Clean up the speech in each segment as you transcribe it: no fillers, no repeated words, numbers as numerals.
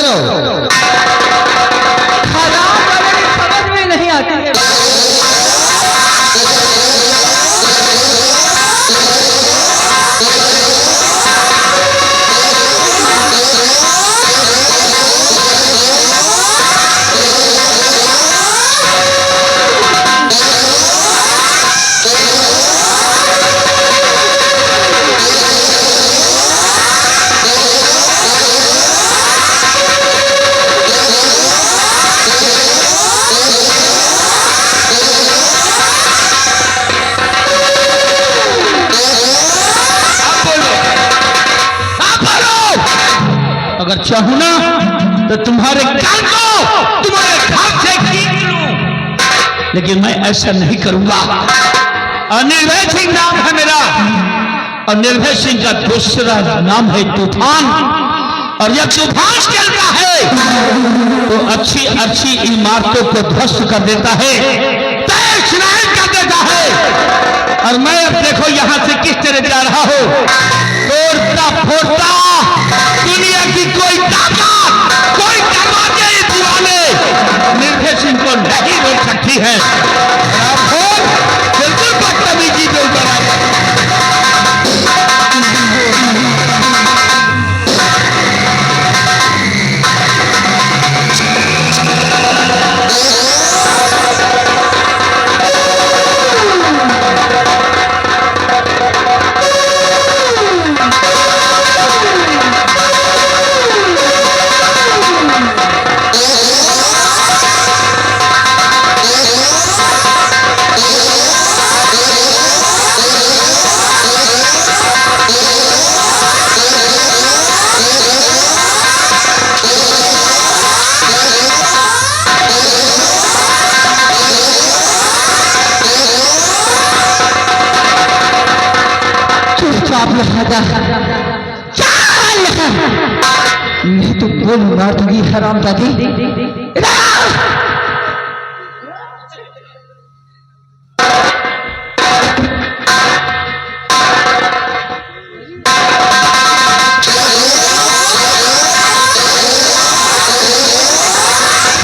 करो। हराम वाले समझ में नहीं आती है। अगर चाहूं ना तो तुम्हारे कान को तुम्हारे घर से खींच लूं, लेकिन मैं ऐसा नहीं करूंगा। निर्भय सिंह नाम है मेरा, और निर्भय सिंह का दूसरा नाम है तूफान। और जब तूफान चलता है तो अच्छी अच्छी इमारतों को ध्वस्त कर देता है, तहस नहस कर देता है। और मैं अब देखो यहां से किस तरह जा रहा हूं, तोड़ता फोड़ता। दुनिया की कोई ताकत, कोई दरवाजे इस दीवाने निर्भय सिंह को नहीं रोक सकती है। आप हो बिल्कुल बदतमीजी के ऊपर मैं तो बोल मार दूंगी हरामजादी।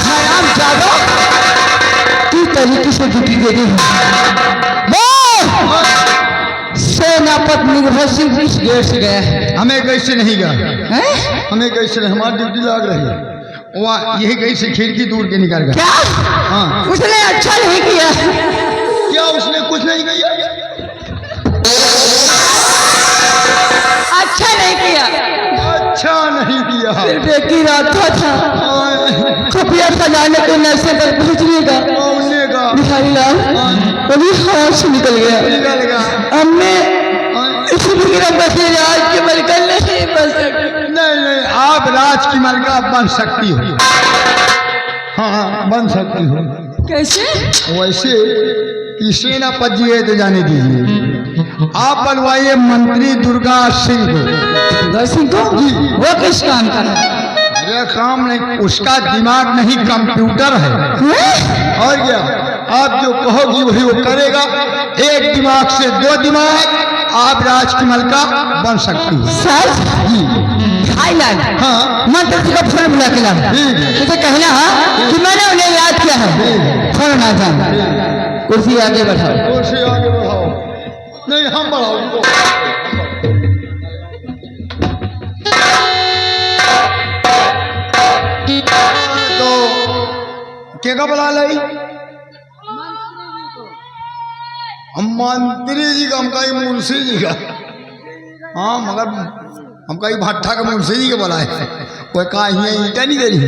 हरामजादा किस तरीके से ड्यूटी दे दी सेनापति निर्भय सिंह इस गेट से गया है। हमें कैसे नहीं गया है? हमें कैसे नहीं, हमारी ड्यूटी लग रही है। वहाँ यही गई से खिड़की दूर के निकाल गया। क्या? हाँ, उसने अच्छा नहीं किया। क्या उसने कुछ नहीं किया? अच्छा नहीं किया। अच्छा नहीं किया। फिर बेकी रास्ता था, खुफिया खजाने के नशे पर पहुंचने का बिहारी लाल कभी हाथ से निकल गया। हमने इसी बचे राज की मलका नहीं बन सकती। नहीं, आप राज की मलका बन सकती हो। हाँ, बन सकती हो। कैसे? वैसे कि सेनापति जी है तो जाने दीजिए। आप बनवाइए मंत्री दुर्गा सिंह को। वो किस काम का है? अरे काम नहीं, उसका दिमाग नहीं कंप्यूटर है। और क्या, आप जो कहोगी वही वो करेगा। एक दिमाग से दो दिमाग, आप राज की मलका बन सकती है। सर हाँ, मंत्री जी का फोन बुला के ला, तो कहना है कि मैंने उन्हें याद किया है। फोन आ जाए, कुर्सी आगे बढ़ाओ। कुर्सी आगे बढ़ाओ। नहीं, हम बढ़ाओ। तो क्या बुला लाई? मंत्री जी का, हमका ही मुंशी जी का। हाँ, मगर हमका ही भट्टा का मुंशी जी का बुलाए। कोई कहा ईटा नहीं दे रही,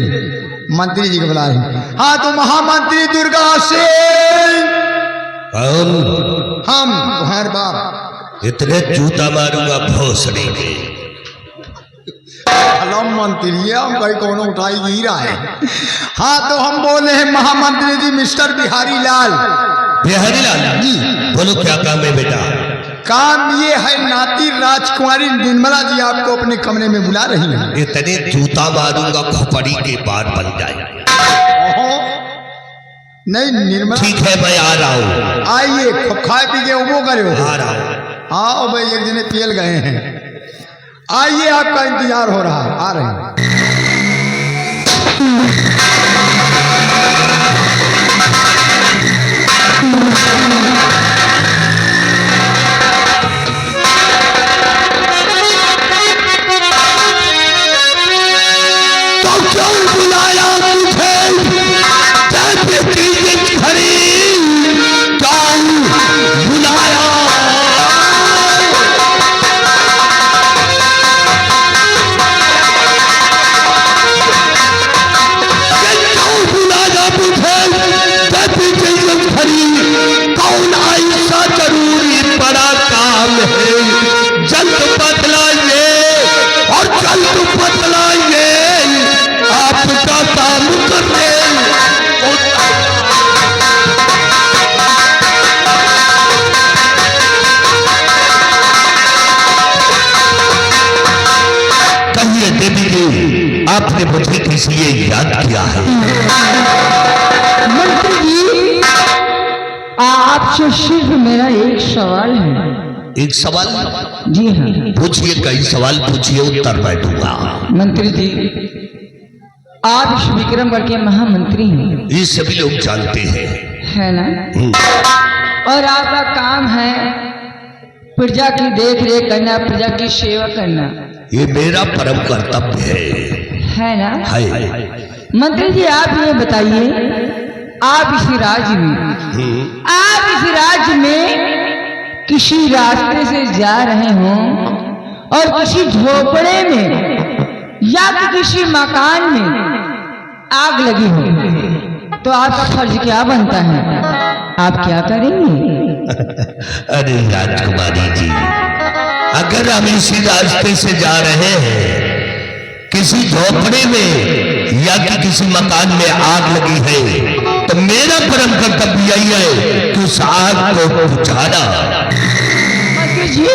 मंत्री जी का बुलाए। हाँ, तो महामंत्री दुर्गा सिंह। हम तुम्हारे बाप इतने जूता मारूंगा भोसड़ी के। हेलो मंत्री, हम कहीं कौन उठाई गिर रहा है। हाँ, तो हम बोले हैं महामंत्री जी मिस्टर बिहारी लाल। बिहारी लाल जी, बोलो क्या काम है बेटा? काम ये है, नाती राजकुमारी निर्मला जी आपको अपने कमरे में बुला रही हैं। इतने जूता मारूंगा खोपड़ी के बाद बन जाए। नहीं निर्मला, ठीक है मैं आ रहा हूँ। आइए, खाए पी के वो करे हो। आ रहा हूँ। हाँ भाई, एक दिन पियल गए हैं। आइए, आपका इंतजार हो रहा है, आ रहे हैं। आपने मुझे किस लिए याद किया है? मंत्री जी, आपसे सिर्फ मेरा एक सवाल है। एक सवाल? जी हाँ। पूछिए, कई सवाल पूछिए, उत्तर मैं दूंगा। मंत्री जी, आप इस विक्रमगढ़ के महामंत्री हैं। ये सभी लोग जानते हैं, है ना? और आपका काम है प्रजा की देख रेख करना, प्रजा की सेवा करना। ये मेरा परम कर्तव्य है ना? है। मंत्री जी, आप ये बताइए, आप इस राज्य में किसी रास्ते से जा रहे हो और किसी झोपड़े में या किसी मकान में आग लगी हो, तो आपका फर्ज क्या बनता है? आप क्या करेंगे? अरे राजकुमारी जी, अगर हम इसी रास्ते से जा रहे हैं, किसी झोपड़े में या कि किसी मकान में आग लगी है, तो मेरा परम कर्तव्य यही है कि उस आग को बुझाना। मंत्री जी,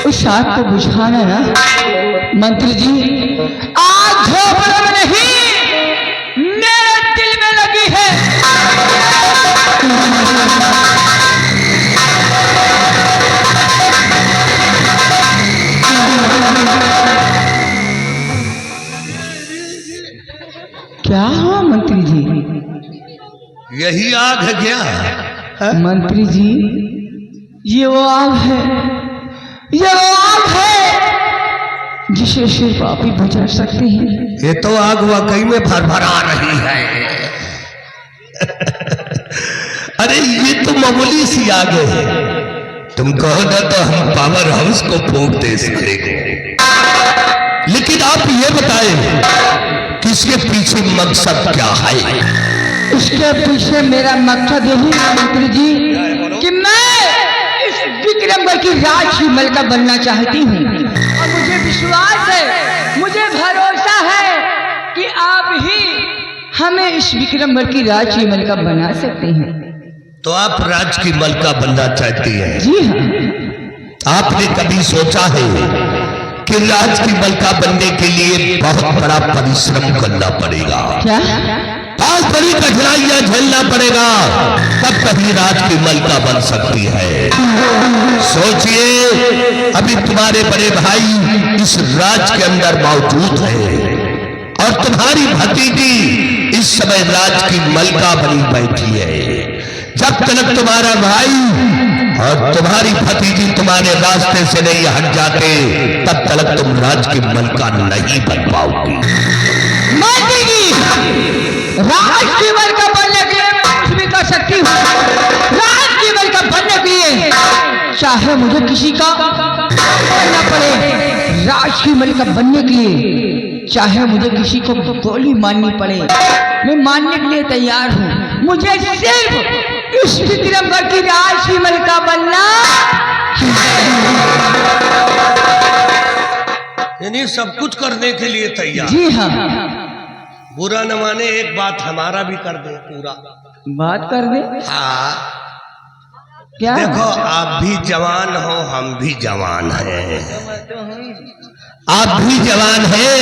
उस आग को बुझाना ना? मंत्री जी, आग झोपड़े में नहीं, मेरे दिल में लगी है। क्या हुआ मंत्री जी? यही आग है क्या? मंत्री जी, ये वो आग है, ये वो आग है जिसे सिर्फ आप ही बुझा सकते हैं। ये तो आग वाकई में भरभरा रही है। अरे ये तो मामूली सी आग है, तुम कहो ना तो हम पावर हाउस को फूंक दे सकते हैं। लेकिन आप ये बताएं किसके पीछे मकसद क्या है? इसके पीछे मेरा मकसद यही है मंत्री जी कि मैं इस विक्रमगढ़ की राजमहल का बनना चाहती हूँ, और मुझे विश्वास है, मुझे भरोसा है कि आप ही हमें इस विक्रमगढ़ की राजमहल का बना सकते हैं। तो आप राज की मलका बनना चाहती हैं? जी हाँ। आपने कभी सोचा है कि राज की मलका बनने के लिए बहुत बड़ा परिश्रम करना पड़ेगा? क्या? बहुत बड़ी कठिनाइयां झेलना पड़ेगा, तब कभी राज की मलका बन सकती है। सोचिए, अभी तुम्हारे बड़े भाई इस राज के अंदर मौजूद हैं और तुम्हारी भतीजी इस समय राज की मलका बनी बैठी है। जब तक तुम्हारा भाई और तुम्हारी भतीजी तुम्हारे रास्ते से नहीं हट जाते, तब तक तुम राज की मलका नहीं बन पाओगी। मंत्री जी, राज की मलका बनने के लिए मैं कुछ भी कर सकती हूँ। राज की मलका बनने के लिए चाहे मुझे किसी का बनना पड़े, राज की मलका बनने के लिए चाहे मुझे किसी को गोली मारनी पड़े, मैं मानने के लिए तैयार हूँ। मुझे सिर्फ इस विक्रमगढ़ की राज की मलका बनना। यानी सब कुछ करने के लिए तैयार? जी हाँ। बुरा न माने, एक बात हमारा भी कर दे पूरा। बात कर दे? हाँ, क्या? देखो, आप भी जवान हो, हम भी जवान हैं। आप भी जवान हैं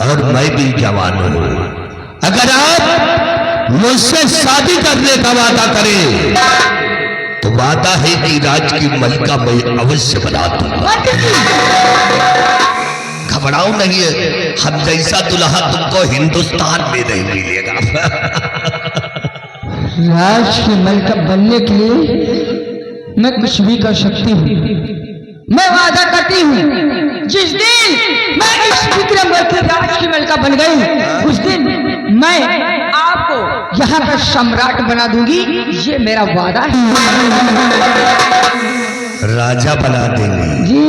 और मैं भी जवान हूं। अगर आप मुझसे शादी करने का वादा करें तो वादा है कि राज की मलका मैं अवश्य बना दूंगा। घबराओ नहीं है, हम जैसा दुल्हा तुमको हिंदुस्तान में नहीं मिलेगा। राजकमल का बनने के लिए मैं कुछ भी कर सकती हूँ। मैं वादा करती हूँ जिस दिन मैं इस विक्रमवती राजकमल का बन गई उस दिन मैं आपको यहाँ का सम्राट बना दूंगी। ये मेरा वादा है। राजा बना देंगे जी,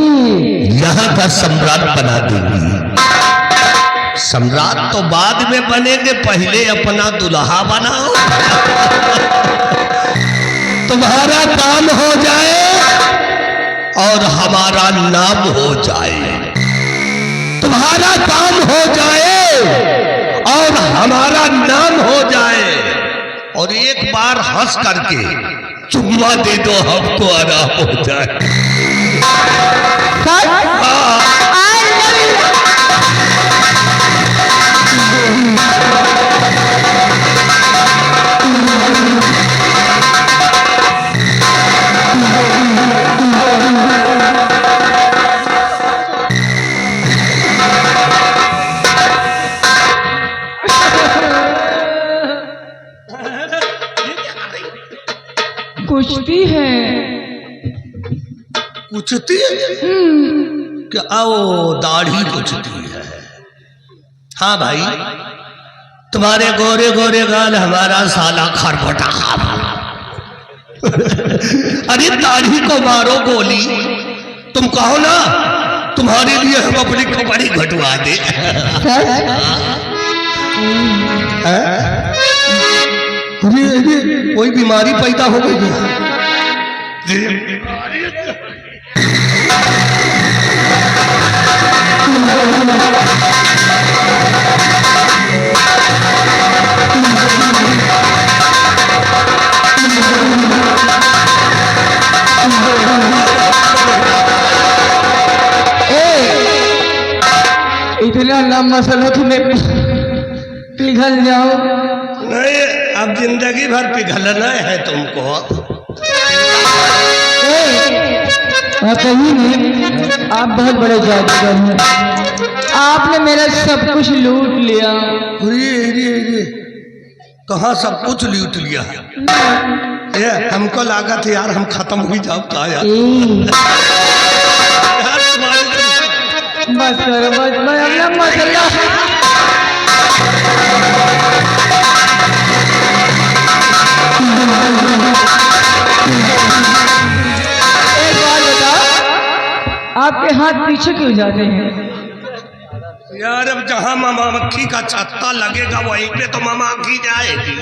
यहाँ का सम्राट बना देंगी। सम्राट तो बाद में बनेंगे, पहले अपना दुल्हा बनाओ। तुम्हारा काम हो जाए और हमारा नाम हो जाए, तुम्हारा काम हो जाए और हमारा नाम हो जाए, और एक बार हंस करके चुम्मा दे दो, हमको आराम हो जाए। कुछती है कुछती है क्या? आओ, दाढ़ी कुछती है। हाँ भाई, तुम्हारे गोरे गोरे गाल, हमारा साला खरबटा। अरे दाढ़ी को मारो गोली, तुम कहो ना, तुम्हारे लिए हम अपनी कपड़ी घटवा दे। अरे कोई बीमारी पैदा हो गई है। इतना लंबा मसला तुम्हें पिघल जाओ। नहीं, अब जिंदगी भर पिघलना है तुमको। कहीं नहीं, आप बहुत बड़े जादूगर हैं। आपने मेरा सब कुछ लूट लिया। कहाँ सब कुछ लूट लिया? ये हमको लागत है यार, हम खत्म हुई जाओ का यार। बस करो, बस अपना मसला। एक बात बताओ, आपके हाथ पीछे क्यों जाते हैं? यार अब जहाँ मामा मक्खी का छत्ता लगेगा वहीं पे तो मामा मक्खी जाएगी।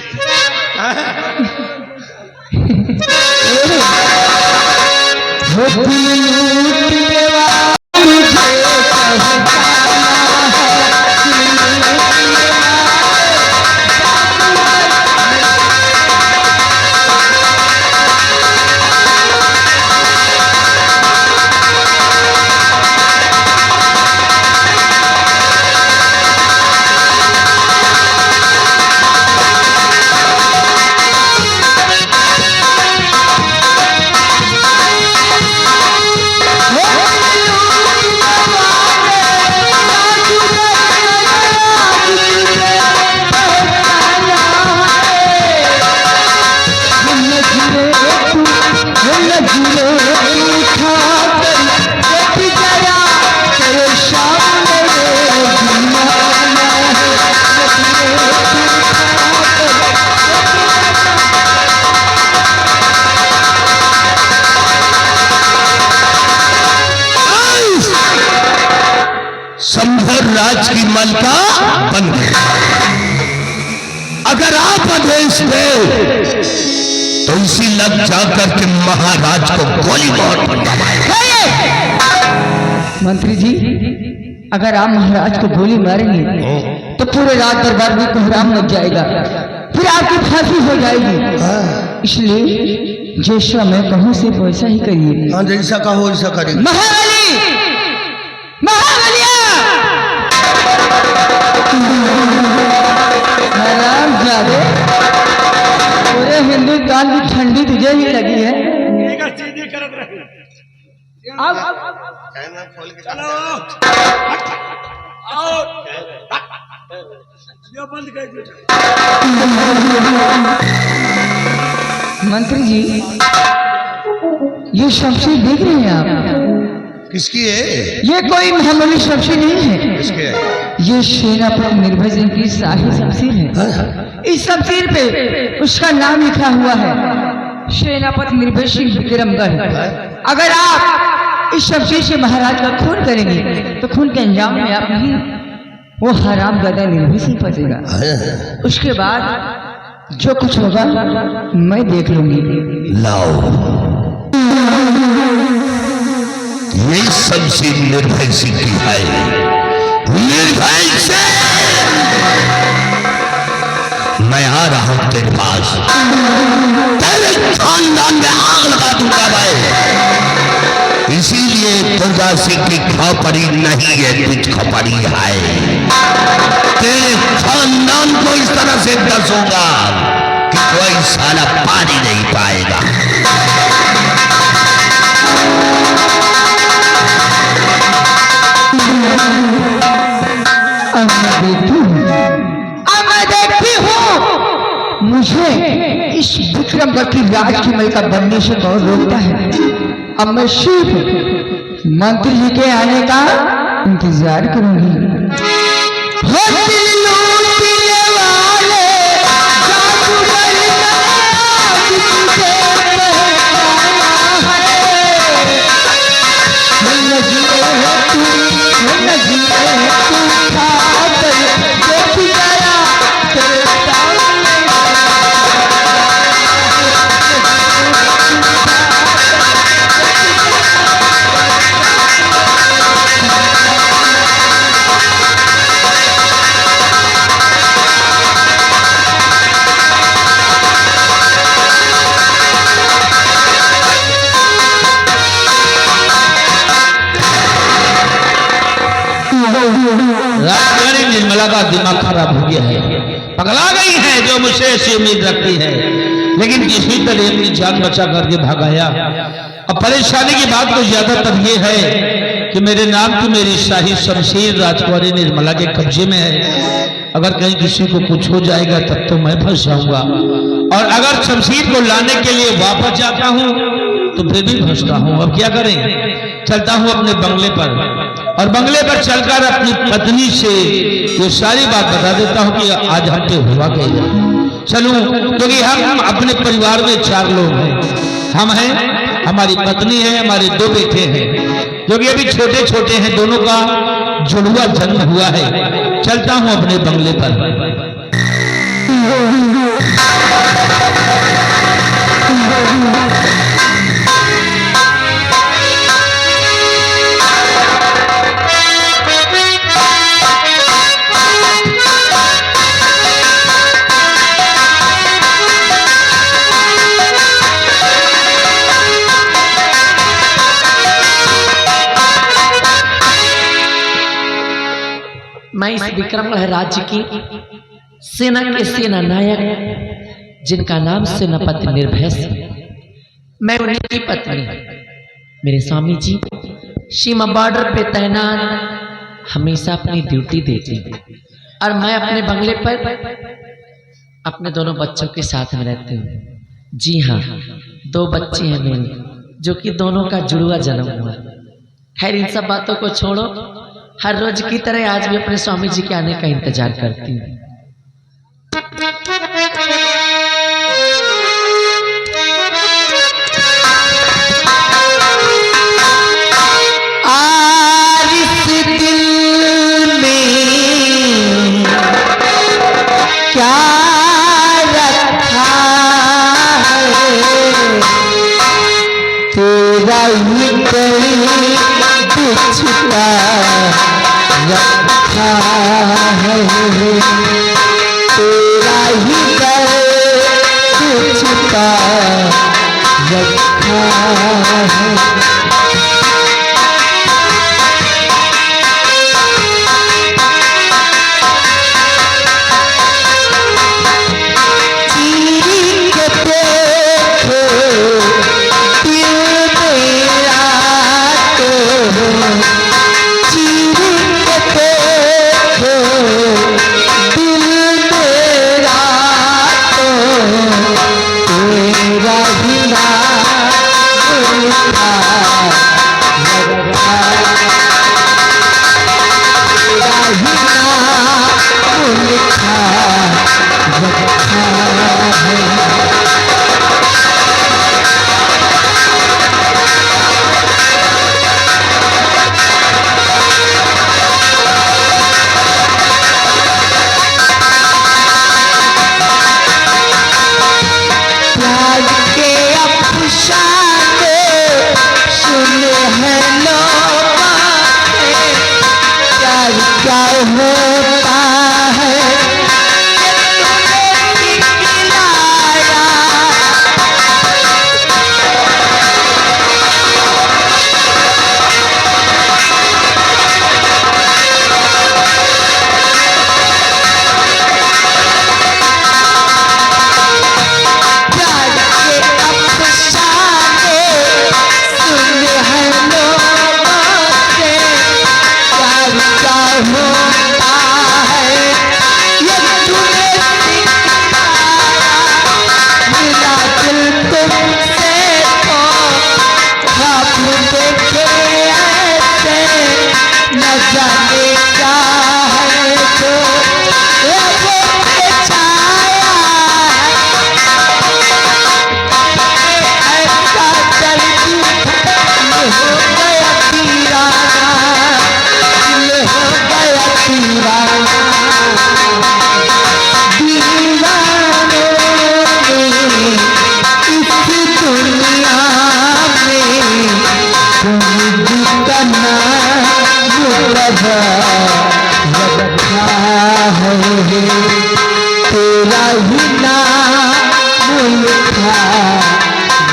राज की मलका बन गए। अगर आप आदेश दें तो इसी लग जाकर के महाराज को गोली मार बनवाए। मंत्री जी, अगर आप महाराज को गोली मारेंगे तो पूरे रात दरबार में कोहराम लग जाएगा, फिर आपकी फांसी हो जाएगी। इसलिए जैसा मैं कहूँ सिर्फ वैसा ही करिए। हाँ, जैसा कहो वैसा करेंगे। महाबली, महाबलिया, हरामजादे, पूरे हिंदुस्तान की ठंडी तुझे ही लगी है। अब मंत्री जी, ये शमशीर देख रहे हैं आप? किसकी है? ये कोई मामूली शमशीर नहीं है। किसके है? ये सेनापति निर्भय सिंह की शाही शमशीर है। इस शमशीर पे उसका नाम लिखा हुआ है, सेनापति निर्भय सिंह विक्रमगढ़। अगर आप इस शमशीर से महाराज का खून करेंगे तो खून के अंजाम में आप नहीं, वो हराम गदा निर्भय सिंह फंसेगा। उसके बाद जो कुछ होगा मैं देख लूंगी। लाओ, ये शमशीर निर्भय सिंह की है। निर्भय सिंह, मैं आ रहा हूं तेरे पास। तेरे खानदान में आग लगा दूंगा मैं। इसीलिए दुर्गा सिंह की खोपड़ी नहीं है, तुझ खोपड़ी है। तेरे खानदान को इस तरह से दसूंगा कि कोई साला पानी नहीं पाएगा। देखती हूँ मुझे इस विक्रमगढ़ की राजकुमारी का बनने से कौन रोकता है। अब मैं सिर्फ मंत्री जी के आने का इंतजार करूंगी। हो दिल लूटने वाले जादूगर राजकुमारी निर्मला का दिमाग खराब हो गया है, पगला गई है जो मुझसे ऐसी उम्मीद रखती है, लेकिन किसी तरह अपनी जान बचा करके भागाया। अब परेशानी की बात तो ज्यादातर ये है कि मेरे नाम की मेरी शाही शमशीर राजकुमारी निर्मला के कब्जे में है। अगर कहीं किसी को कुछ हो जाएगा तब तो मैं फंस जाऊंगा, और अगर शमशीर को लाने के लिए वापस जाता हूँ तो फिर भी फंसता हूँ। अब क्या करें, चलता हूँ अपने बंगले पर, और बंगले पर चलकर अपनी पत्नी से ये सारी बात बता देता हूँ कि आज हम पे हुआ क्या। चलूं, क्योंकि हम अपने परिवार में 4 लोग हैं। हम हैं, हमारी पत्नी है, हमारे 2 बेटे हैं जो कि अभी छोटे छोटे हैं, दोनों का जुड़वा जन्म हुआ है। चलता हूँ अपने बंगले पर। मैं इस विक्रमगढ़ राज्य की सेना के सेना नायक जिनका नाम सेनापति निर्भय सिंह, मैं उन्हीं की पत्नी। मेरे स्वामी जी सीमा बॉर्डर पे तैनात हमेशा अपनी ड्यूटी देते हैं, और मैं अपने बंगले पर अपने दोनों बच्चों के साथ में रहती हूँ। जी हाँ, 2 बच्चे हैं मेरे, जो कि दोनों का जुड़वा जन्म हुआ। खैर, इन सब बातों को छोड़ो, हर रोज की तरह आज भी अपने स्वामी जी के आने का इंतजार करती हूँ। आज इस दिल में क्या रखा है, तेरा ही बिछड़ा रखा है, तेरा ही बिछड़ा रखा है।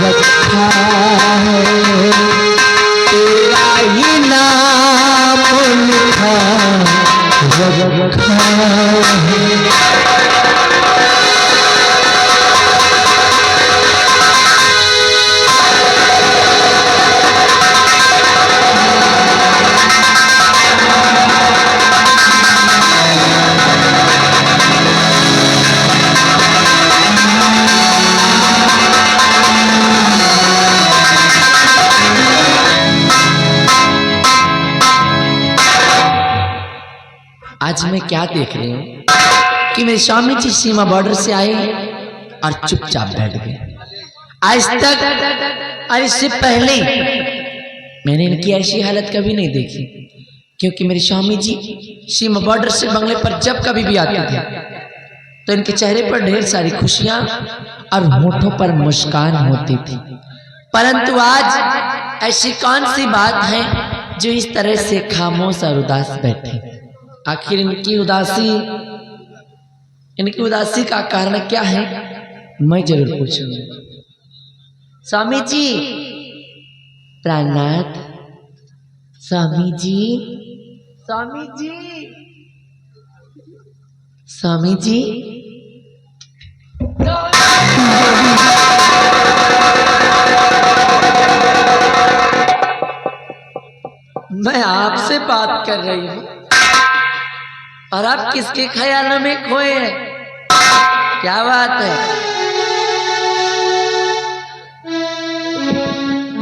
रखा है, तेरा ही नाम लिखा रखा है। आज मैं क्या देख रही हूँ कि मेरे स्वामी जी सीमा बॉर्डर से आए और चुपचाप बैठ गए। आज तक और इससे पहले मैंने इनकी ऐसी हालत कभी नहीं देखी, क्योंकि मेरे स्वामी जी सीमा बॉर्डर से बंगले पर जब कभी भी आते थे तो इनके चेहरे पर ढेर सारी खुशियां और होठों पर मुस्कान होती थी। परंतु आज ऐसी कौन सी बात है जो इस तरह से खामोश और उदास बैठे? आखिर इनकी उदासी का कारण क्या है, मैं जरूर पूछूंगा। स्वामी जी प्राणनाथ, स्वामी जी, स्वामी जी, स्वामी जी। मैं आपसे बात कर रही हूँ और आप किसके ख्यालों में खोए हैं? क्या बात है?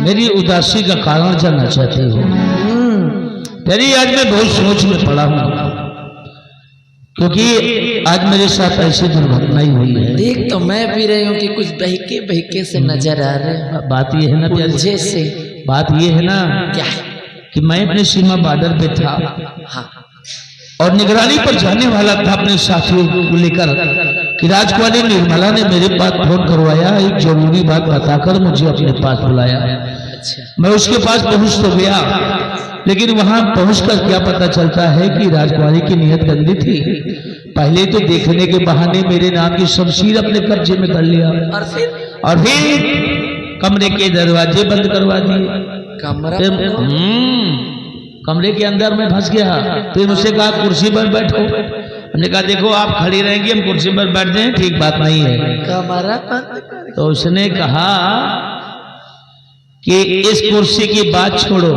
मेरी उदासी का कारण जानना चाहते हो? तेरी आज मैं बहुत सोच में पड़ा हूँ, क्योंकि आज मेरे साथ ऐसी दुर्घटना ही हुई है। देख तो मैं भी रही हूँ कि कुछ बहके बहके से नजर आ रहे हैं। बात ये है ना प्यारी, जैसे बात ये है ना क्या है कि मैं अपने सीमा बॉर्डर पे था हाँ, और निगरानी पर जाने वाला था अपने साथियों को लेकर कि राजकुमारी निर्मला ने मेरे पास फोन करवाया, एक जरूरी बात बताकर मुझे अपने पास बुलाया। अच्छा, मैं उसके पास पहुंच तो गया, लेकिन वहां पहुंचकर क्या पता चलता है कि राजकुमारी की नीयत गंदी थी। पहले तो देखने के बहाने मेरे नाम की शमशीर अपने कब्जे में कर लिया और फिर कमरे के दरवाजे बंद करवा दिए। कमरा कमरे के अंदर मैं फंस गया। फिर मुझसे कहा कुर्सी पर बैठो। हमने कहा देखो आप खड़ी रहेंगी, हम कुर्सी पर बैठ जाएं, ठीक बात नहीं है। कमरा बंद कर। तो उसने कहा कि इस कुर्सी की बात छोड़ो,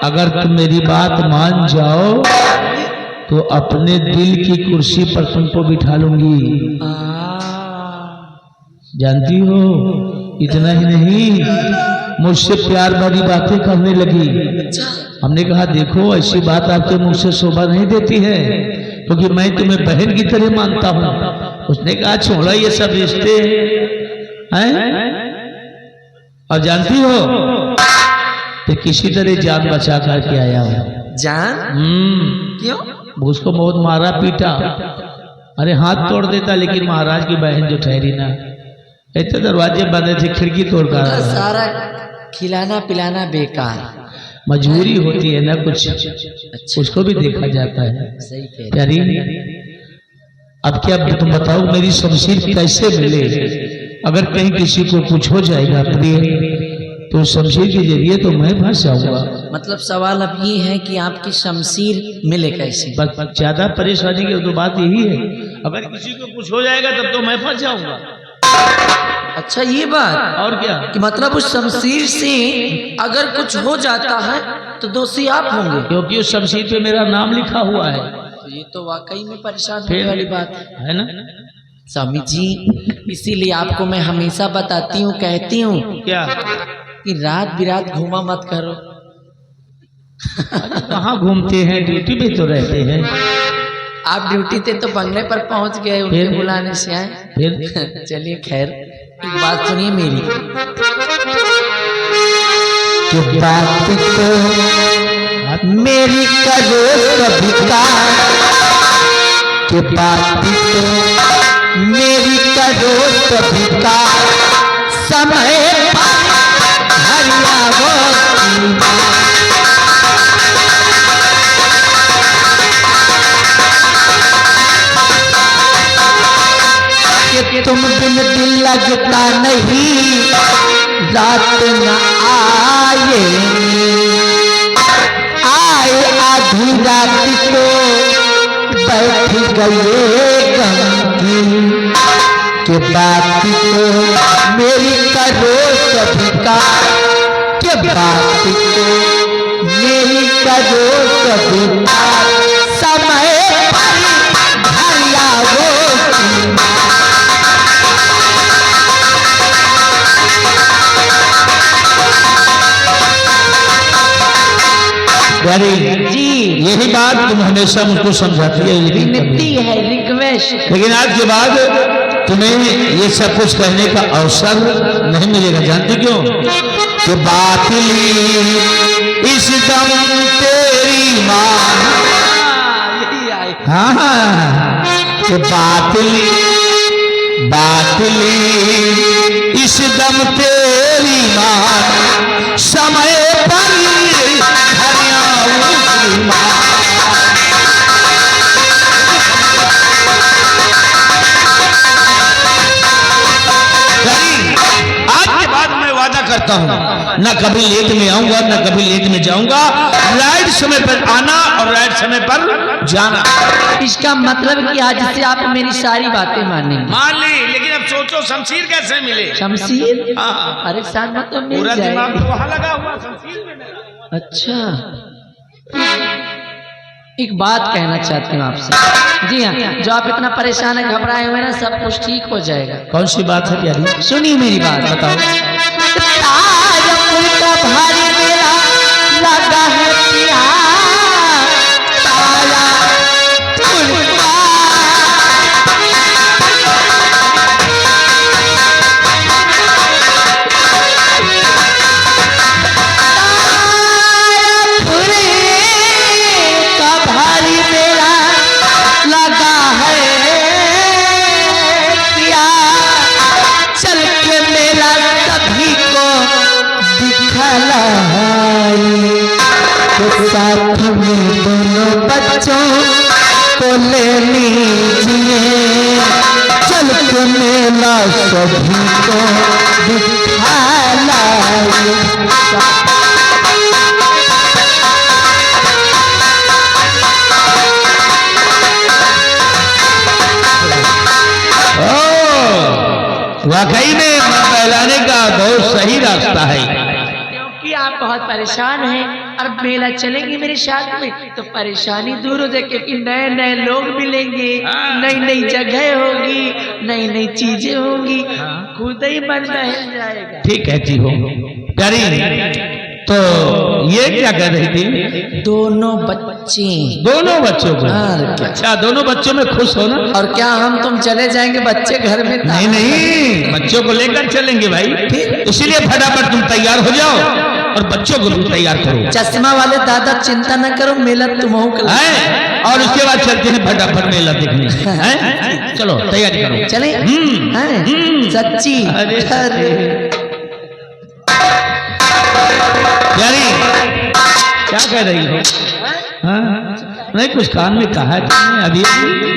अगर तुम मेरी बात मान जाओ तो अपने दिल की कुर्सी पर तुमको बिठा लूंगी। जानती हो, इतना ही नहीं, मुझसे प्यार भरी बातें करने लगी। हमने कहा देखो ऐसी बात आपके मुंह से शोभा नहीं देती है, क्योंकि मैं तुम्हें बहन की तरह मानता हूँ। उसने कहा छोड़ा ये सब रिश्ते हैं, और जानती हो तो किसी तरह जान बचा करके आया हूँ। जान? क्यों? उसको बहुत मारा पीटा, अरे हाथ तोड़ देता, लेकिन महाराज की बहन जो ठहरी ना, ऐसे दरवाजे बंद थे, खिड़की तोड़कर सारा खिलाना पिलाना बेकार, मजबूरी होती है ना कुछ, उसको भी देखा जाता है। सही कह प्यारी, अब क्या तुम बताओ मेरी शमशीर कैसे मिले? अगर कहीं किसी को कुछ हो जाएगा प्रिय, तो शमशीर के जरिए तो मैं फंस जाऊंगा। मतलब सवाल अब ये है कि आपकी शमशीर मिले कैसे? बस ज्यादा परेशानी की तो बात यही है, अगर किसी को कुछ हो जाएगा तब तो मैं फंस जाऊंगा। अच्छा ये बात, और क्या कि मतलब उस शमशीर से अगर कुछ हो जाता है तो दोषी आप होंगे, क्योंकि उस शमशीर पे मेरा नाम लिखा हुआ है। तो ये तो वाकई में परेशान होने वाली बात है ना स्वामी जी। इसीलिए आपको मैं हमेशा बताती हूँ, कहती हूँ क्या कि रात बिरात घूमा मत करो। कहाँ घूमते हैं, ड्यूटी पे तो रहते हैं। आप ड्यूटी थे तो बंगले पर पहुंच गए, उनके फिर? बुलाने से आए। फिर चलिए खैर, एक बात सुनिए मेरी। कि बात तो मेरी करो स्वीकार, कि बात तो मेरी करो स्वीकार, समय तुम बिन दिल लगता नहीं, रात न आए आए आधी रात को बैठ गए गंगी के बात को मेरी करो सभी का, के बात को मेरी करो सभी का, समय पर घर आओ जी। यही बात तुम हमेशा मुझको समझाती है, विनती है, रिक्वेस्ट। लेकिन आज के बाद तुम्हें ये सब कुछ कहने का अवसर नहीं मिलेगा। जानते क्यों? कि बातिली इस दम तेरी माँ, हाँ, कि बातिली इस दम तेरी माँ, समय पर करता हूँ ना कभी लेट में आऊंगा ना कभी लेट में जाऊंगा, राइट समय पर आना और राइट समय पर जाना। इसका मतलब कि आज से आप मेरी सारी बातें मानेंगे। मान ली, लेकिन अब सोचो शमशीर कैसे मिले? शमशीर? हाँ। अरे साथ में तो मिल पूरा दिमाग जाएगी। तो वहां लगा हुआ, शमशीर में नहीं। अच्छा, एक बात कहना चाहती हूँ आपसे। जी हाँ, जो आप इतना परेशान है, घबराए हुए ना, सब कुछ ठीक हो जाएगा। कौन सी बात है प्यारी? सुनिए मेरी बात, बताओ। ताजपुर का भारी मेला लगा है प्यार, ताजपुर का भारी मेला लगा है प्यार, चल के मेला सभी को दिखलाए, तो साथ में दोनों बच्चों को ले लीजिए, चल के मेला सभी को दिखलाए। वाकई में मन बहलाने का बहुत सही रास्ता है। क्योंकि आप बहुत परेशान हैं और मेला चलेंगे मेरे साथ में तो परेशानी दूर हो जाएगी, क्योंकि नए नए लोग मिलेंगे, नई नई जगह होगी, नई नई चीजें होंगी, खुद ही मन बहल जाएगा। ठीक है जी, हो प्यारी। तो ये क्या कर रही थी? दोनों बच्चे, दोनों बच्चों को? हाँ, अच्छा, दोनों बच्चों में खुश हो ना? और क्या हम तुम चले जाएंगे, बच्चे घर में? नहीं नहीं, बच्चों को लेकर चलेंगे भाई, इसलिए फटाफट तुम तैयार हो जाओ और बच्चों को भी तैयार करो। चश्मा वाले दादा चिंता न करो, मेला तुम है, और उसके बाद चलते हैं फटाफट मेला देखने। हैं? चलो तैयारी करो। चले? सच्ची? अरे यारी क्या कह रही हो? हाँ? नहीं, कुछ कान में कहा है तुमने अभी?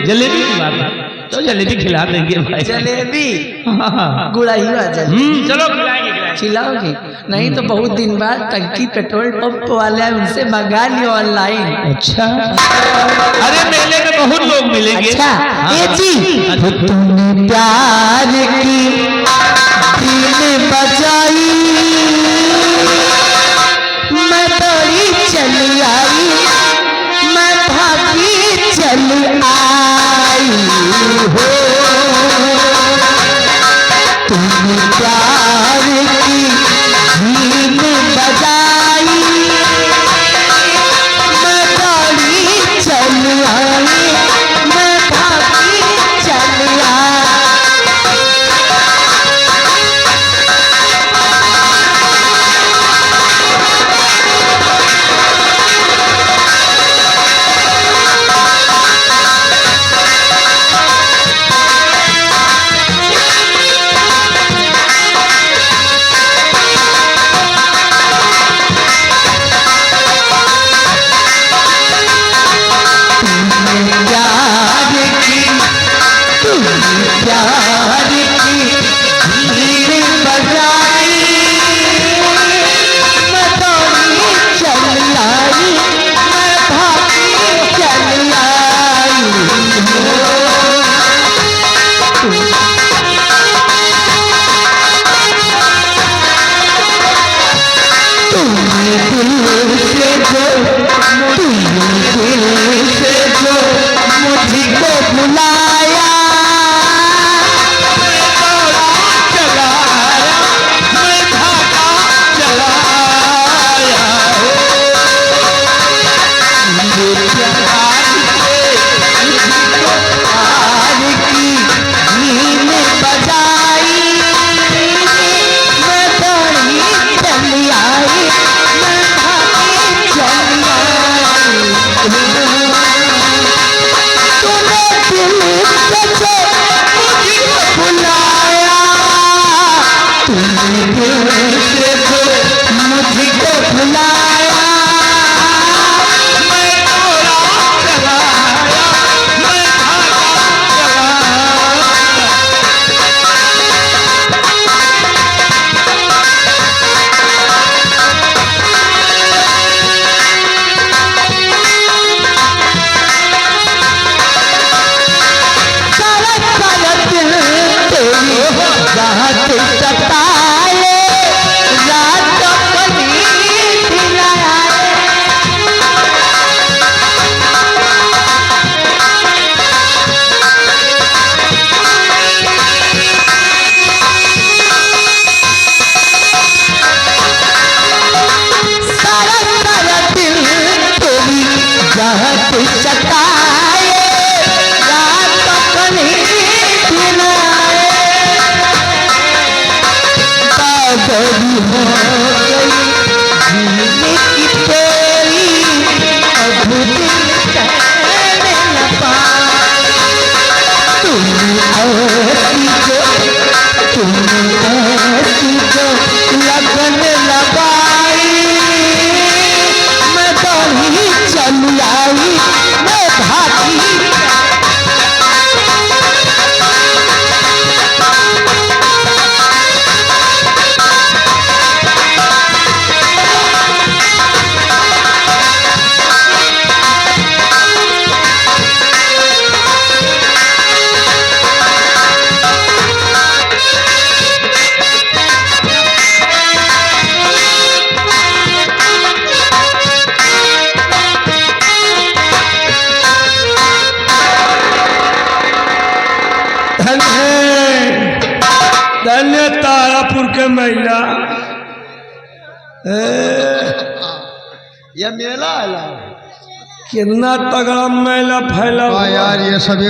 जलेबी की बात है तो जलेबी खिला देंगे भाई। जलेबी? हाँ। गुड़ाई हुआ जलेबी? चलो खिलाएंगे। खिलाओगे? नहीं तो बहुत दिन बाद टंकी पेट्रोल पंप वाले हैं, उनसे मंगा लियो ऑनलाइन। अच्छा, अरे मेले में बहुत लोग मिलेंगे। अच्छा, ये जी तुमने प्यार की बीन बजाई, मैं दौड़ी चली आई, मैं भागी चली आई हो, तुमने प्यार की बीन बजाई, मैं दौड़ी चली आई, मैं भागी चली आई। चोरी हो गई जीने की तेरी अब दिल कहने न पाए तुम ऐसी जो लगन लगाई मैं दौड़ी चल आई मैं भागी धन्य तारापुर के महिला ये मेला है कितना तगड़ा मेला फैला यार ये सब